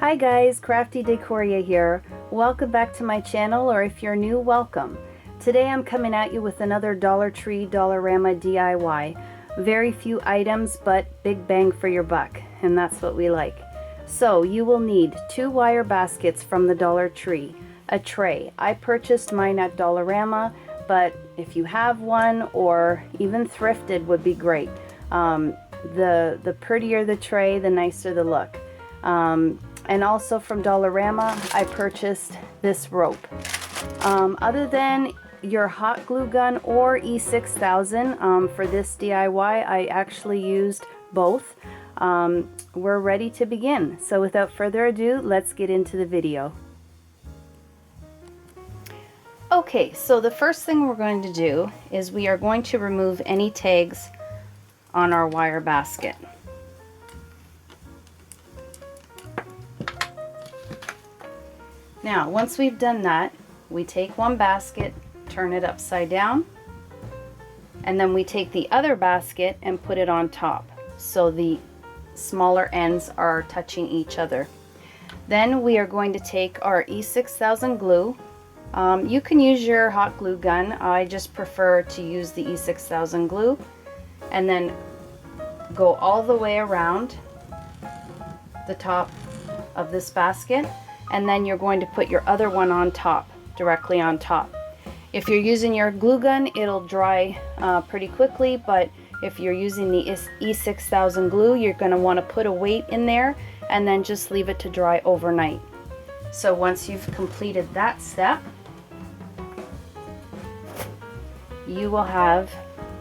Hi guys, Crafty Decoria here. Welcome back to my channel, or if you're new, welcome. Today I'm coming at you with another Dollar Tree Dollarama DIY. Very few items, but big bang for your buck, and that's what we like. So you will need 2 wire baskets from the Dollar Tree, a tray. I purchased mine at Dollarama, but if you have one or even thrifted would be great. The prettier the tray, the nicer the look. And also from Dollarama, I purchased this rope. Other than your hot glue gun or E6000 for this DIY, I actually used both. We're ready to begin. So without further ado, let's get into the video. Okay, so the first thing we're going to do is we are going to remove any tags on our wire basket. Now, once we've done that, we take one basket, turn it upside down, and then we take the other basket and put it on top so the smaller ends are touching each other. Then we are going to take our E6000 glue. You can use your hot glue gun. I just prefer to use the E6000 glue, and then go all the way around the top of this basket, and then you're going to put your other one on top, directly on top. If you're using your glue gun, it'll dry pretty quickly, but if you're using the E6000 glue, you're going to want to put a weight in there and then just leave it to dry overnight. So once you've completed that step, you will have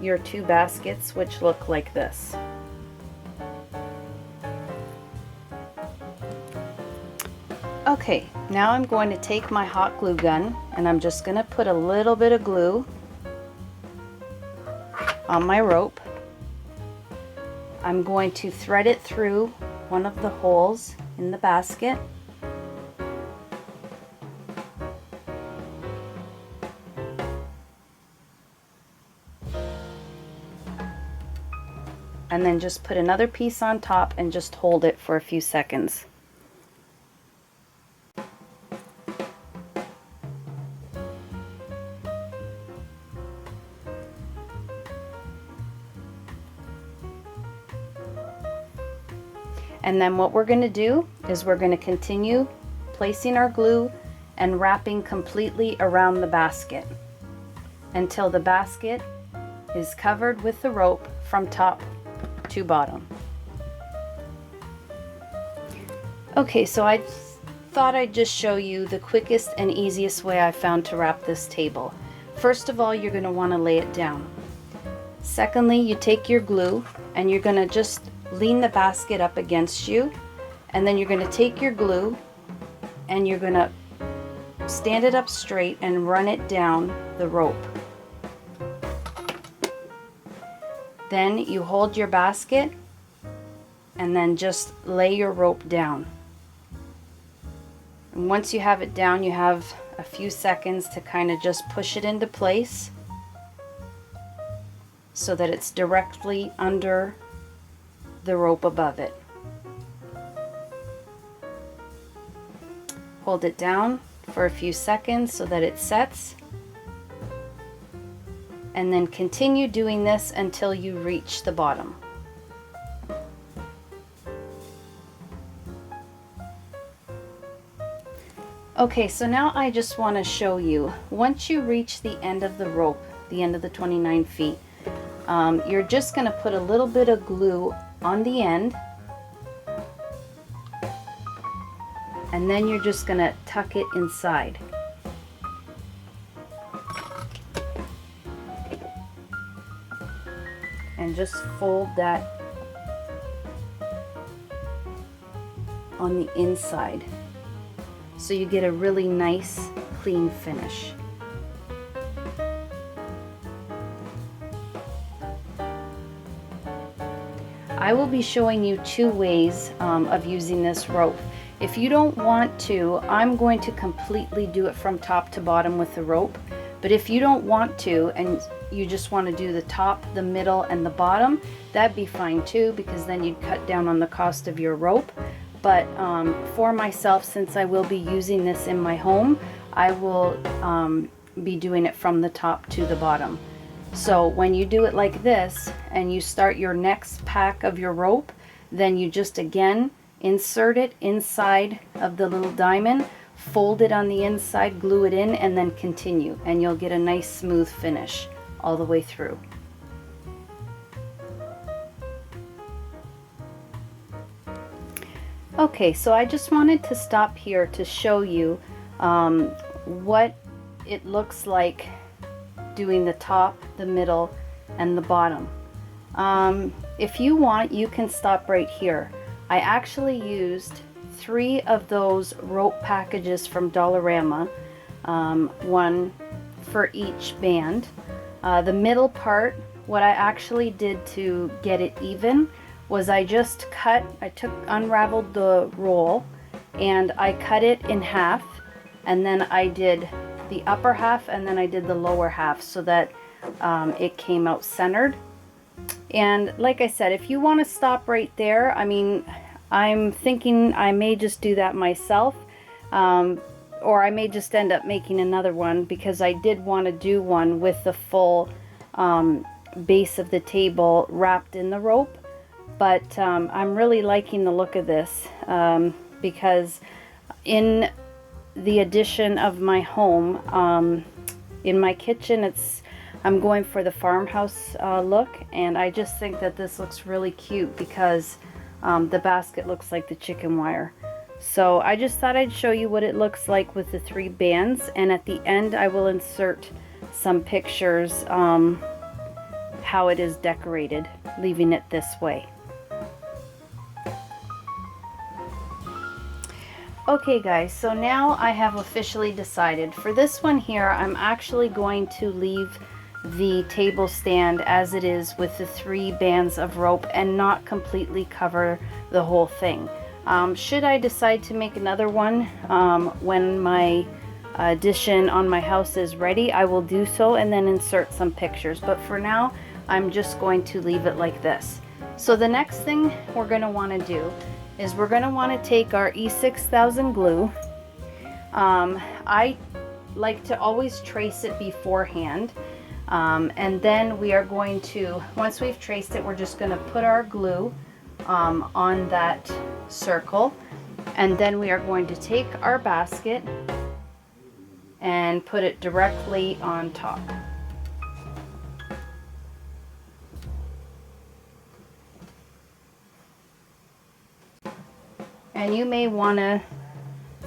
your 2 baskets, which look like this. Okay, now I'm going to take my hot glue gun and I'm just going to put a little bit of glue on my rope. I'm going to thread it through one of the holes in the basket. And then just put another piece on top and just hold it for a few seconds. And then what we're going to do is we're going to continue placing our glue and wrapping completely around the basket until the basket is covered with the rope from top to bottom. Okay, so I thought I'd just show you the quickest and easiest way I found to wrap this table. First of all, you're going to want to lay it down. Secondly, you take your glue and you're going to just lean the basket up against you, and then you're going to take your glue and you're going to stand it up straight and run it down the rope. Then you hold your basket and then just lay your rope down. And once you have it down, you have a few seconds to kind of just push it into place so that it's directly under the rope above it. Hold it down for a few seconds so that it sets, and then continue doing this until you reach the bottom. Okay, so now I just want to show you, once you reach the end of the rope, the end of the 29 feet, you're just going to put a little bit of glue on the end, and then you're just going to tuck it inside. And just fold that on the inside so you get a really nice clean finish. I will be showing you 2 ways of using this rope. If you don't want to, I'm going to completely do it from top to bottom with the rope. But if you don't want to and you just want to do the top, the middle, and the bottom, that'd be fine too, because then you'd cut down on the cost of your rope. but for myself, since I will be using this in my home, I will be doing it from the top to the bottom. So when you do it like this and you start your next pack of your rope, then you just again insert it inside of the little diamond, fold it on the inside, glue it in, and then continue, and you'll get a nice smooth finish all the way through. Okay, so I just wanted to stop here to show you what it looks like doing the top, the middle, and the bottom. If you want, you can stop right here. I actually used 3 of those rope packages from Dollarama, one for each band. The middle part, what I actually did to get it even was I unraveled the roll and I cut it in half, and then I did the upper half and then I did the lower half so that it came out centered. And like I said, if you want to stop right there, I mean, I'm thinking I may just do that myself, or I may just end up making another one, because I did want to do one with the full base of the table wrapped in the rope. But I'm really liking the look of this, because in the addition of my home, in my kitchen, I'm going for the farmhouse look, and I just think that this looks really cute because the basket looks like the chicken wire. So I just thought I'd show you what it looks like with the 3 bands, and at the end I will insert some pictures how it is decorated, leaving it this way. Okay guys, so now I have officially decided. For this one here, I'm actually going to leave the table stand as it is with the 3 bands of rope and not completely cover the whole thing. Should I decide to make another one when my addition on my house is ready, I will do so and then insert some pictures. But for now, I'm just going to leave it like this. So the next thing we're going to want to do is we're going to want to take our E6000 glue. I like to always trace it beforehand, and then we are going to, once we've traced it, we're just going to put our glue on that circle, and then we are going to take our basket and put it directly on top. And you may want to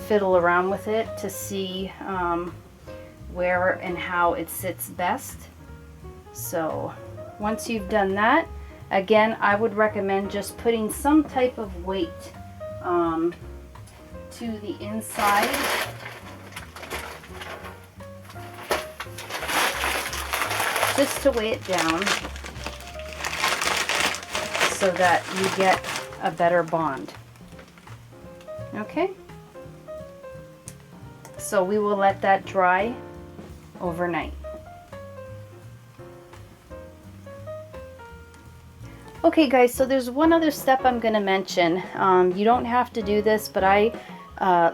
fiddle around with it to see where and how it sits best. So once you've done that, again, I would recommend just putting some type of weight to the inside. Just to weigh it down so that you get a better bond. Okay, so we will let that dry overnight. Okay guys, so there's one other step I'm going to mention. You don't have to do this, but I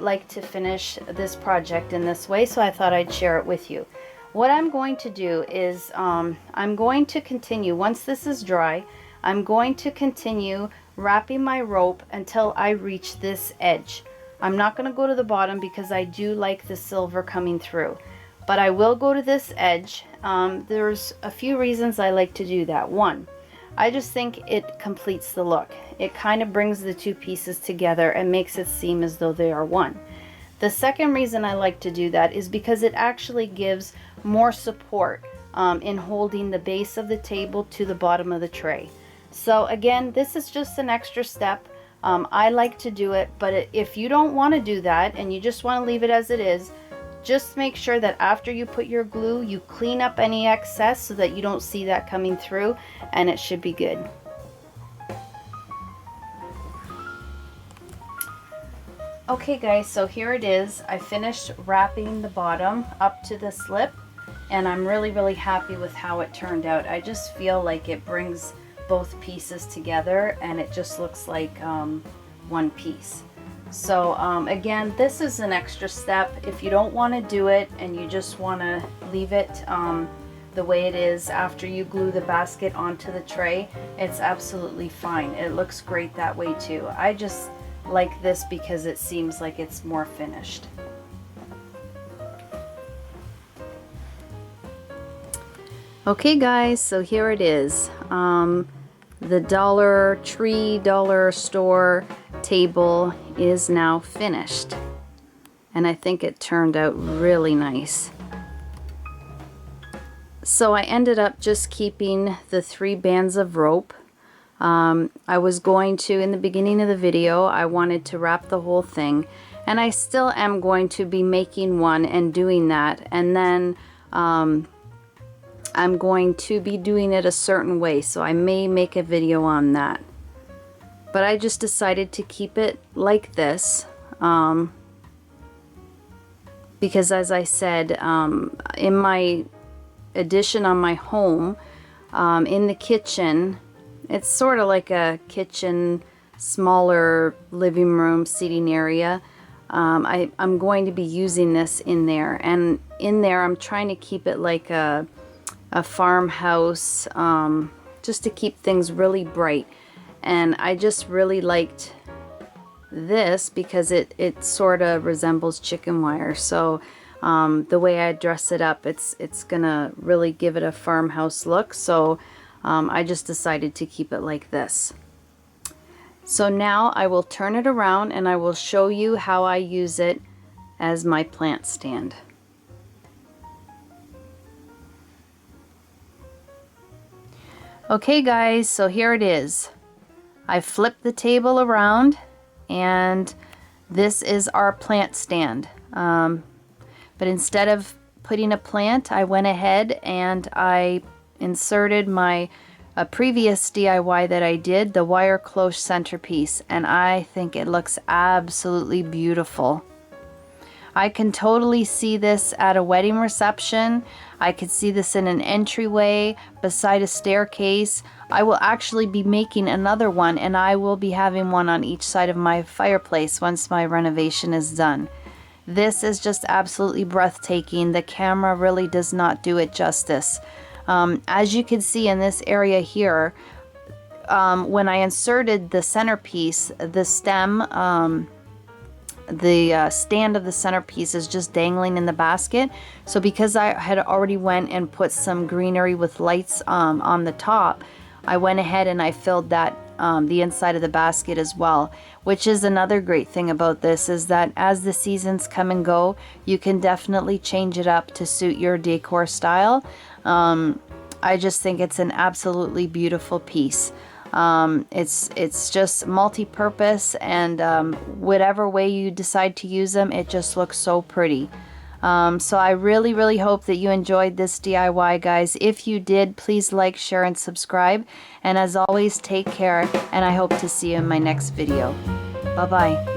like to finish this project in this way, so I thought I'd share it with you. What I'm going to do is I'm going to continue, once this is dry, I'm going to continue wrapping my rope until I reach this edge. I'm not going to go to the bottom because I do like the silver coming through, but I will go to this edge. There's a few reasons I like to do that. One, I just think it completes the look. It kind of brings the 2 pieces together and makes it seem as though they are one. The second reason I like to do that is because it actually gives more support in holding the base of the table to the bottom of the tray. So again, this is just an extra step. I like to do it, but if you don't want to do that and you just want to leave it as it is, just make sure that after you put your glue, you clean up any excess so that you don't see that coming through, and it should be good. Okay guys, so here it is. I finished wrapping the bottom up to the slip, and I'm really happy with how it turned out. I just feel like it brings both pieces together and it just looks like one piece. So again, this is an extra step. If you don't want to do it and you just want to leave it the way it is after you glue the basket onto the tray, it's absolutely fine. It looks great that way too. I just like this because it seems like it's more finished. Okay guys, so here it is. The Dollar Tree, dollar store table is now finished. And I think it turned out really nice. So I ended up just keeping the 3 bands of rope. I was going to, in the beginning of the video, I wanted to wrap the whole thing. And I still am going to be making one and doing that. And then I'm going to be doing it a certain way, so I may make a video on that. But I just decided to keep it like this because, as I said, in my addition on my home, in the kitchen, it's sort of like a kitchen, smaller living room seating area. I'm going to be using this in there, and in there I'm trying to keep it like a farmhouse, just to keep things really bright. And I just really liked this because it sort of resembles chicken wire. So the way I dress it up, it's gonna really give it a farmhouse look. So I just decided to keep it like this. So now I will turn it around and I will show you how I use it as my plant stand. Okay guys, so here it is. I flipped the table around and this is our plant stand. But instead of putting a plant, I went ahead and I inserted my previous DIY that I did, the wire cloche centerpiece, and I think it looks absolutely beautiful. I can totally see this at a wedding reception. I could see this in an entryway, beside a staircase. I will actually be making another one, and I will be having one on each side of my fireplace once my renovation is done. This is just absolutely breathtaking. The camera really does not do it justice. As you can see in this area here, when I inserted the centerpiece, the stem, the stand of the centerpiece is just dangling in the basket. So because I had already went and put some greenery with lights on the top, I went ahead and I filled that the inside of the basket as well, which is another great thing about this, is that as the seasons come and go, you can definitely change it up to suit your decor style. I just think it's an absolutely beautiful piece. It's just multi-purpose, and whatever way you decide to use them, it just looks so pretty. So I really hope that you enjoyed this DIY, guys. If you did, please like, share, and subscribe. And as always, take care, and I hope to see you in my next video. Bye-bye.